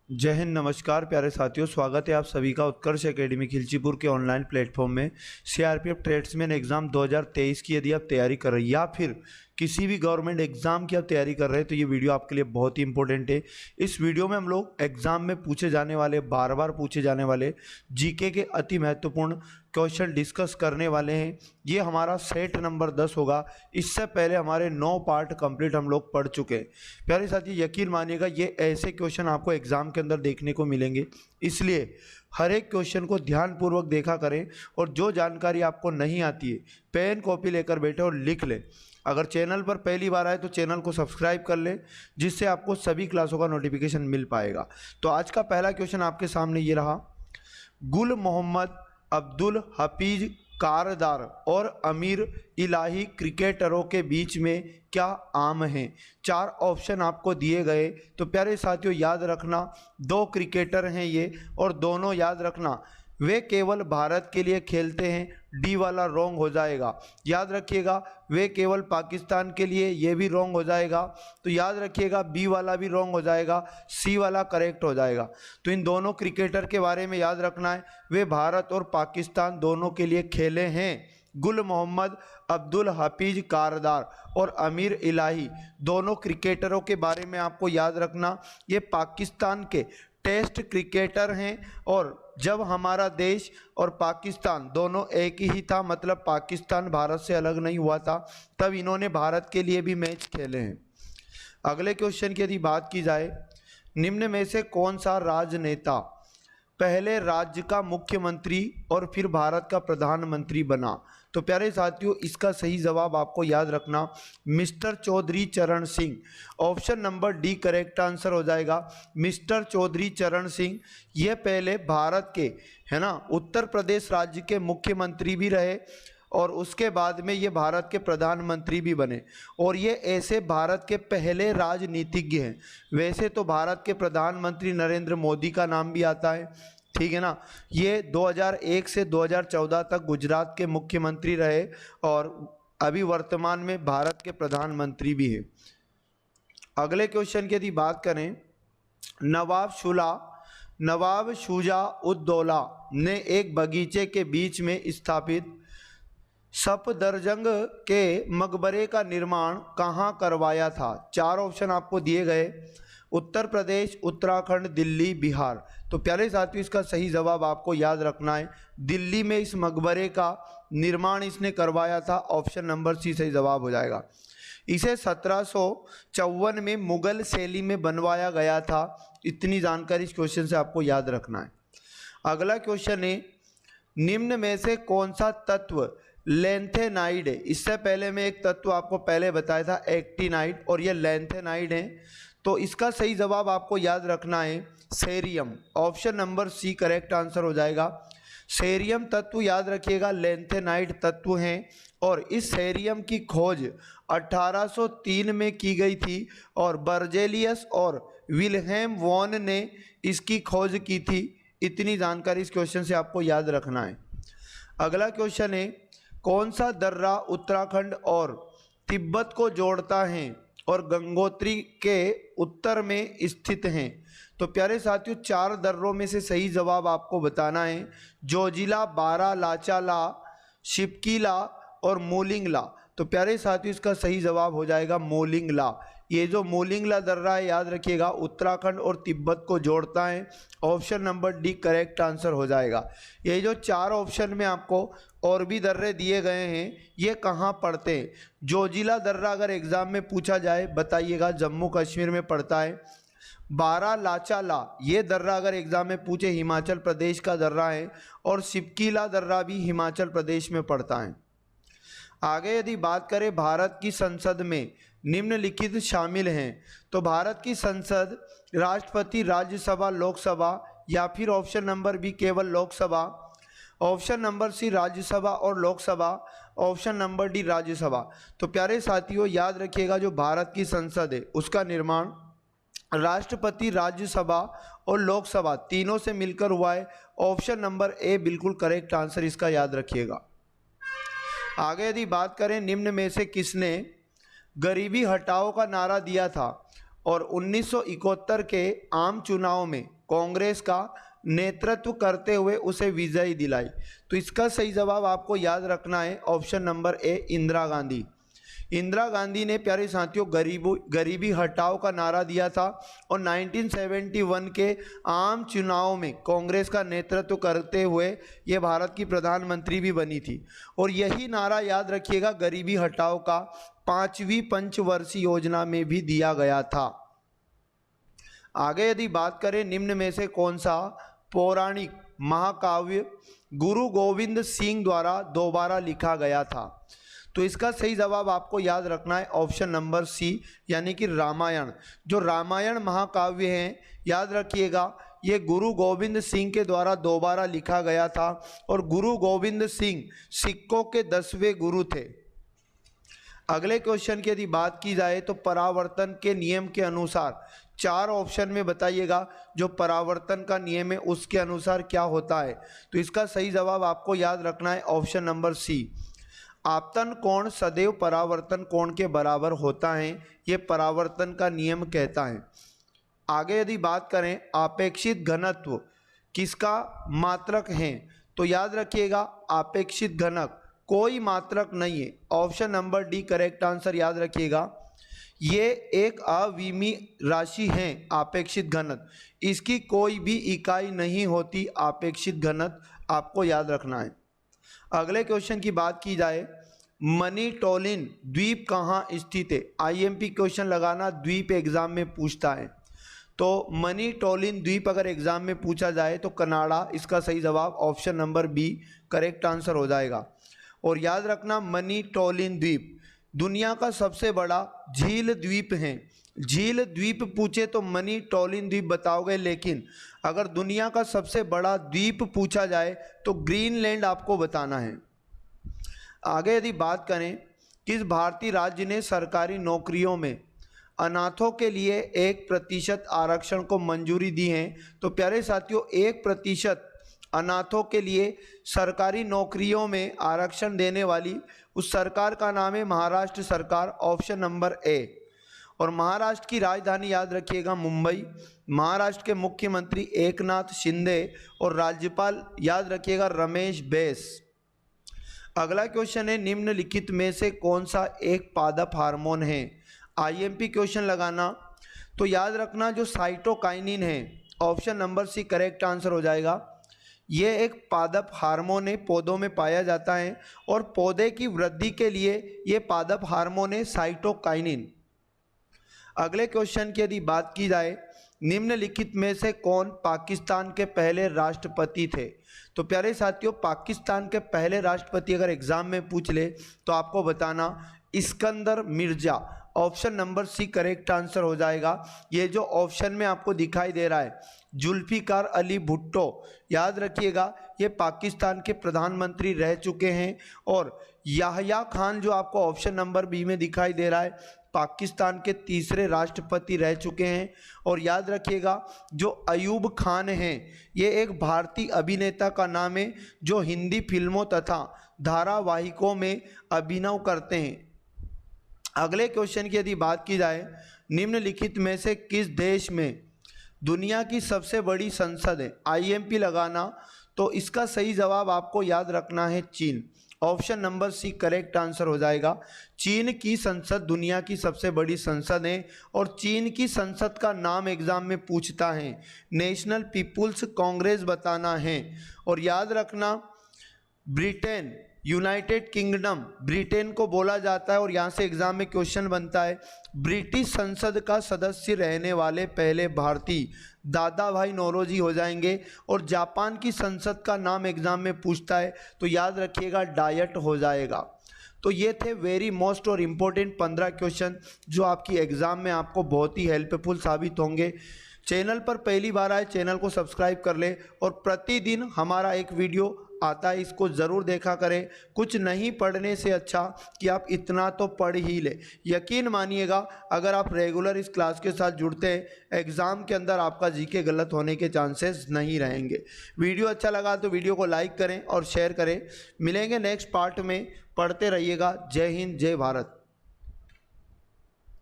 जय हिंद, नमस्कार प्यारे साथियों। स्वागत है आप सभी का उत्कर्ष एकेडमी खिलचीपुर के ऑनलाइन प्लेटफॉर्म में। सीआरपीएफ ट्रेड्समैन एग्जाम 2023 की यदि आप तैयारी कर रहे हैं या फिर किसी भी गवर्नमेंट एग्जाम की आप तैयारी कर रहे हैं तो ये वीडियो आपके लिए बहुत ही इंपॉर्टेंट है। इस वीडियो में हम लोग एग्जाम में पूछे जाने वाले, बार बार पूछे जाने वाले जीके के अति महत्वपूर्ण क्वेश्चन डिस्कस करने वाले हैं। ये हमारा सेट नंबर 10 होगा। इससे पहले हमारे 9 पार्ट कंप्लीट हम लोग पढ़ चुके हैं। प्यारे साथी, यकीन मानिएगा ये ऐसे क्वेश्चन आपको एग्जाम के अंदर देखने को मिलेंगे, इसलिए हर एक क्वेश्चन को ध्यानपूर्वक देखा करें। और जो जानकारी आपको नहीं आती है, पेन कॉपी लेकर बैठे और लिख लें। अगर चैनल पर पहली बार आए तो चैनल को सब्सक्राइब कर लें, जिससे आपको सभी क्लासों का नोटिफिकेशन मिल पाएगा। तो आज का पहला क्वेश्चन आपके सामने ये रहा। गुल मोहम्मद अब्दुल हफीज कारदार और अमीर इलाही क्रिकेटरों के बीच में क्या आम है? 4 ऑप्शन आपको दिए गए। तो प्यारे साथियों, याद रखना 2 क्रिकेटर हैं ये, और दोनों याद रखना वे केवल भारत के लिए खेलते हैं। डी वाला रॉन्ग हो जाएगा। याद रखिएगा वे केवल पाकिस्तान के लिए, ये भी रॉन्ग हो जाएगा। तो याद रखिएगा बी वाला भी रॉन्ग हो जाएगा, सी वाला करेक्ट हो जाएगा। तो इन दोनों क्रिकेटर के बारे में याद रखना है, वे भारत और पाकिस्तान दोनों के लिए खेले हैं। गुल मोहम्मद अब्दुल हफीज कारदार और अमीर इलाही दोनों क्रिकेटरों के बारे में आपको याद रखना, ये पाकिस्तान के टेस्ट क्रिकेटर हैं। और जब हमारा देश और पाकिस्तान दोनों एक ही था, मतलब पाकिस्तान भारत से अलग नहीं हुआ था, तब इन्होंने भारत के लिए भी मैच खेले हैं। अगले क्वेश्चन की यदि बात की जाए, निम्न में से कौन सा राजनेता पहले राज्य का मुख्यमंत्री और फिर भारत का प्रधानमंत्री बना? तो प्यारे साथियों, इसका सही जवाब आपको याद रखना मिस्टर चौधरी चरण Singh. Option number D correct answer हो जाएगा। मिस्टर चौधरी चरण सिंह ये पहले भारत के, है ना, उत्तर प्रदेश राज्य के मुख्यमंत्री भी रहे और उसके बाद में ये भारत के प्रधानमंत्री भी बने। और ये ऐसे भारत के पहले राजनीतिज्ञ हैं। वैसे तो भारत के प्रधानमंत्री नरेंद्र मोदी का नाम भी आता है, ठीक है ना। ये 2001 से 2014 तक गुजरात के मुख्यमंत्री रहे और अभी वर्तमान में भारत के प्रधानमंत्री भी हैं। अगले क्वेश्चन की यदि बात करें, नवाब शुजा उद दौला ने एक बगीचे के बीच में स्थापित सफदरजंग के मकबरे का निर्माण कहाँ करवाया था? 4 ऑप्शन आपको दिए गए, उत्तर प्रदेश, उत्तराखंड, दिल्ली, बिहार। तो प्यारे साथियों, इसका सही जवाब आपको याद रखना है, दिल्ली में इस मकबरे का निर्माण इसने करवाया था। ऑप्शन नंबर सी सही जवाब हो जाएगा। इसे 1754 में मुगल शैली में बनवाया गया था। इतनी जानकारी इस क्वेश्चन से आपको याद रखना है। अगला क्वेश्चन है, निम्न में से कौन सा तत्व लैंथेनाइड है? इससे पहले मैं एक तत्व आपको पहले बताया था एक्टिनाइड, और ये लैंथेनाइड है। तो इसका सही जवाब आपको याद रखना है cerium. Option number C correct answer हो जाएगा। सेरियम तत्व याद रखिएगा लैंथेनाइड तत्व हैं, और इस सेरियम की खोज 1803 में की गई थी और बर्जेलियस और विल्हेम वॉन ने इसकी खोज की थी। इतनी जानकारी इस क्वेश्चन से आपको याद रखना है। अगला क्वेश्चन है, कौन सा दर्रा उत्तराखंड और तिब्बत को जोड़ता है और गंगोत्री के उत्तर में स्थित हैं? तो प्यारे साथियों, 4 दर्रों में से सही जवाब आपको बताना है। जोजिला, बारा लाचाला, शिपकीला और मोलिंगला। तो प्यारे साथियों, इसका सही जवाब हो जाएगा मोलिंगला। ये जो मोलिंगला दर्रा है, याद रखिएगा उत्तराखंड और तिब्बत को जोड़ता है। Option number D correct answer हो जाएगा। ये जो 4 ऑप्शन में आपको और भी दर्रे दिए गए हैं, ये कहाँ पड़ते हैं? जोजिला दर्रा अगर एग्जाम में पूछा जाए बताइएगा, जम्मू कश्मीर में पड़ता है। बारा लाचाला ये दर्रा अगर एग्जाम में पूछे, हिमाचल प्रदेश का दर्रा है। और शिपकीला दर्रा भी हिमाचल प्रदेश में पड़ता है। आगे यदि बात करें, भारत की संसद में निम्नलिखित शामिल हैं। तो भारत की संसद राष्ट्रपति, राज्यसभा, लोकसभा, या फिर ऑप्शन नंबर बी केवल Lok Sabha. Option number C Rajya Sabha और Lok Sabha. Option number D Rajya Sabha. तो प्यारे साथियों, याद रखिएगा जो भारत की संसद है उसका निर्माण राष्ट्रपति, राज्यसभा और लोकसभा तीनों से मिलकर हुआ है। ऑप्शन नंबर ए बिल्कुल करेक्ट आंसर इसका याद रखिएगा। आगे यदि बात करें, निम्न में से किसने गरीबी हटाओ का नारा दिया था? और 1971 के आम चुनाव में कांग्रेस का नेतृत्व करते हुए उसे विजयी दिलाई। तो इसका सही जवाब आपको याद रखना है option number A, Indira Gandhi. Indira Gandhi ने प्यारे साथियों गरीबी हटाओ का नारा दिया था और 1971 के आम चुनाव में कांग्रेस का नेतृत्व करते हुए ये भारत की प्रधानमंत्री भी बनी थी। और यही नारा याद रखिएगा गरीबी हटाओ का 5वीं पंचवर्षीय योजना में भी दिया गया था। आगे यदि बात करें, निम्न में से कौन सा पौराणिक महाकाव्य गुरु गोविंद सिंह द्वारा दोबारा लिखा गया था? तो इसका सही जवाब आपको याद रखना है ऑप्शन नंबर सी, यानी कि रामायण। जो रामायण महाकाव्य है, याद रखिएगा ये गुरु गोविंद सिंह के द्वारा दोबारा लिखा गया था और गुरु गोविंद सिंह सिखों के 10वें गुरु थे। अगले क्वेश्चन की यदि बात की जाए तो परावर्तन के नियम के अनुसार 4 ऑप्शन में बताइएगा जो परावर्तन का नियम है उसके अनुसार क्या होता है। तो इसका सही जवाब आपको याद रखना है ऑप्शन नंबर सी, आपतन कोण सदैव परावर्तन कोण के बराबर होता है, ये परावर्तन का नियम कहता है। आगे यदि बात करें आपेक्षित घनत्व किसका मात्रक है, तो याद रखिएगा आपेक्षित घनक कोई मात्रक नहीं है, option number D correct answer याद रखिएगा। ये एक अविमीय राशि है आपेक्षित घनत्व, इसकी कोई भी इकाई नहीं होती आपेक्षित घनत्व, आपको याद रखना है। अगले क्वेश्चन की बात की जाए, मनीटोलिन द्वीप कहाँ स्थित है? आईएमपी क्वेश्चन लगाना, द्वीप एग्जाम में पूछता है। तो मनीटोलिन द्वीप अगर एग्जाम में पूछा जाए तो कनाडा, इसका सही जवाब option number B correct answer हो जाएगा। और याद रखना मनीटोलिन द्वीप दुनिया का सबसे बड़ा झील द्वीप है। झील द्वीप पूछे तो मनीटोलिन द्वीप बताओगे, लेकिन अगर दुनिया का सबसे बड़ा द्वीप पूछा जाए तो ग्रीनलैंड आपको बताना है। आगे यदि बात करें, किस भारतीय राज्य ने सरकारी नौकरियों में अनाथों के लिए 1% आरक्षण को मंजूरी दी है? तो प्यारे साथियों 1% अनाथों के लिए सरकारी नौकरियों में आरक्षण देने वाली उस सरकार का नाम है महाराष्ट्र सरकार, ऑप्शन नंबर ए। और महाराष्ट्र की राजधानी याद रखिएगा मुंबई। महाराष्ट्र के मुख्यमंत्री एकनाथ शिंदे और राज्यपाल याद रखिएगा रमेश बैस। अगला क्वेश्चन है, निम्नलिखित में से कौन सा एक पादप हार्मोन है? आईएमपी क्वेश्चन लगाना, तो याद रखना जो साइटोकाइनिन है, option number C correct answer हो जाएगा। ये एक पादप हार्मोन है, पौधों में पाया जाता है और पौधे की वृद्धि के लिए ये पादप हार्मोन है साइटोकाइनिन। अगले क्वेश्चन की यदि बात की जाए, निम्नलिखित में से कौन पाकिस्तान के पहले राष्ट्रपति थे? तो प्यारे साथियों पाकिस्तान के पहले राष्ट्रपति अगर एग्जाम में पूछ ले तो आपको बताना Iskander Mirza, option number C correct answer हो जाएगा। ये जो ऑप्शन में आपको दिखाई दे रहा है जुल्फिकार अली भुट्टो, याद रखिएगा ये पाकिस्तान के प्रधानमंत्री रह चुके हैं। और याह्या खान जो आपको ऑप्शन नंबर बी में दिखाई दे रहा है पाकिस्तान के तीसरे राष्ट्रपति रह चुके हैं। और याद रखिएगा जो अयूब खान हैं ये एक भारतीय अभिनेता का नाम है जो हिंदी फिल्मों तथा धारावाहिकों में अभिनय करते हैं। अगले क्वेश्चन की यदि बात की जाए, निम्नलिखित में से किस देश में दुनिया की सबसे बड़ी संसद है? आईएमपी लगाना, तो इसका सही जवाब आपको याद रखना है चीन, option number C correct answer हो जाएगा। चीन की संसद दुनिया की सबसे बड़ी संसद है और चीन की संसद का नाम एग्जाम में पूछता है नेशनल पीपुल्स कांग्रेस बताना है। और याद रखना ब्रिटेन, यूनाइटेड किंगडम ब्रिटेन को बोला जाता है और यहाँ से एग्जाम में क्वेश्चन बनता है ब्रिटिश संसद का सदस्य रहने वाले पहले भारतीय दादा भाई नौरोजी हो जाएंगे। और जापान की संसद का नाम एग्जाम में पूछता है तो याद रखिएगा डायट हो जाएगा। तो ये थे वेरी मोस्ट और इम्पोर्टेंट 15 क्वेश्चन जो आपकी एग्ज़ाम में आपको बहुत ही हेल्पफुल साबित होंगे। चैनल पर पहली बार आए चैनल को सब्सक्राइब कर ले और प्रतिदिन हमारा एक वीडियो आता है, इसको ज़रूर देखा करें। कुछ नहीं पढ़ने से अच्छा कि आप इतना तो पढ़ ही ले। यकीन मानिएगा अगर आप रेगुलर इस क्लास के साथ जुड़ते हैं एग्ज़ाम के अंदर आपका जीके गलत होने के चांसेस नहीं रहेंगे। वीडियो अच्छा लगा तो वीडियो को लाइक करें और शेयर करें। मिलेंगे नेक्स्ट पार्ट में, पढ़ते रहिएगा। जय हिंद, जय भारत।